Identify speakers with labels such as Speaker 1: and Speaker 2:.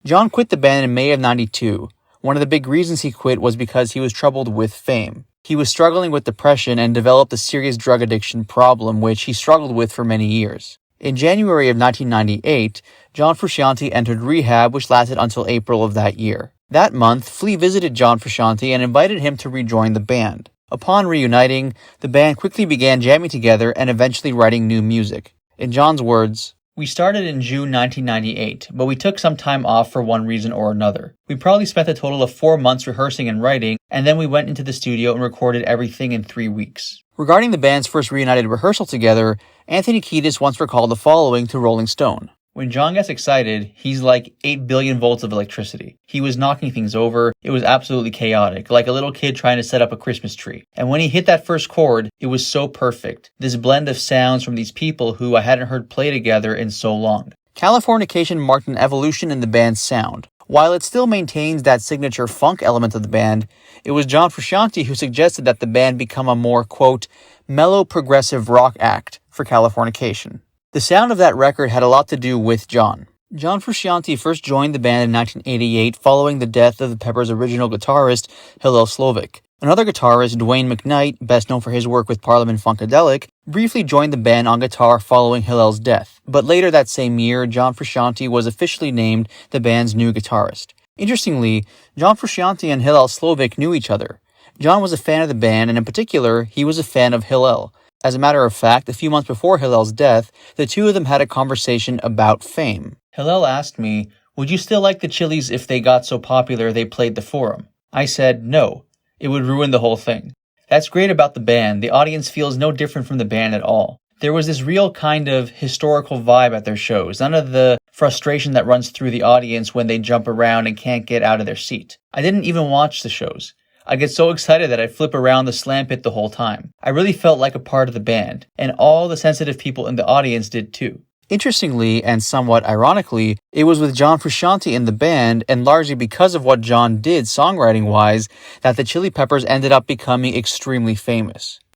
Speaker 1: John quit the band in May of '92. One of the big reasons he quit was because he was troubled with fame. He was struggling with depression and developed a serious drug addiction problem, which he struggled with for many years. In January of 1998, John Frusciante entered rehab, which lasted until April of that year. That month, Flea visited John Frusciante and invited him to rejoin the band. Upon reuniting, the band quickly began jamming together and eventually writing new music. In John's words, "We started in June 1998, but we took some time off for one reason or another. We probably spent a total of 4 months rehearsing and writing, and then we went into the studio and recorded everything in 3 weeks." Regarding the band's first reunited rehearsal together, Anthony Kiedis once recalled the following to Rolling Stone. "When John gets excited, he's like 8 billion volts of electricity. He was knocking things over. It was absolutely chaotic, like a little kid trying to set up a Christmas tree. And when he hit that first chord, it was so perfect. This blend of sounds from these people who I hadn't heard play together in so long." Californication marked an evolution in the band's sound. While it still maintains that signature funk element of the band, it was John Frusciante who suggested that the band become a more, quote, mellow progressive rock act for Californication. The sound of that record had a lot to do with John. John Frusciante first joined the band in 1988 following the death of the Peppers' original guitarist, Hillel Slovik. Another guitarist, Dwayne McKnight, best known for his work with Parliament Funkadelic, briefly joined the band on guitar following Hillel's death. But later that same year, John Frusciante was officially named the band's new guitarist. Interestingly, John Frusciante and Hillel Slovik knew each other. John was a fan of the band, and in particular, he was a fan of Hillel. As a matter of fact, a few months before Hillel's death, the two of them had a conversation about fame. Hillel asked me, "Would you still like the Chili's if they got so popular they played the Forum?" I said, "No. It would ruin the whole thing." That's great about the band. The audience feels no different from the band at all. There was this real kind of historical vibe at their shows, none of the frustration that runs through the audience when they jump around and can't get out of their seat. I didn't even watch the shows. I get so excited that I flip around the slam pit the whole time. I really felt like a part of the band, and all the sensitive people in the audience did too. Interestingly, and somewhat ironically, it was with John Frusciante in the band, and largely because of what John did songwriting-wise, that the Chili Peppers ended up becoming extremely famous.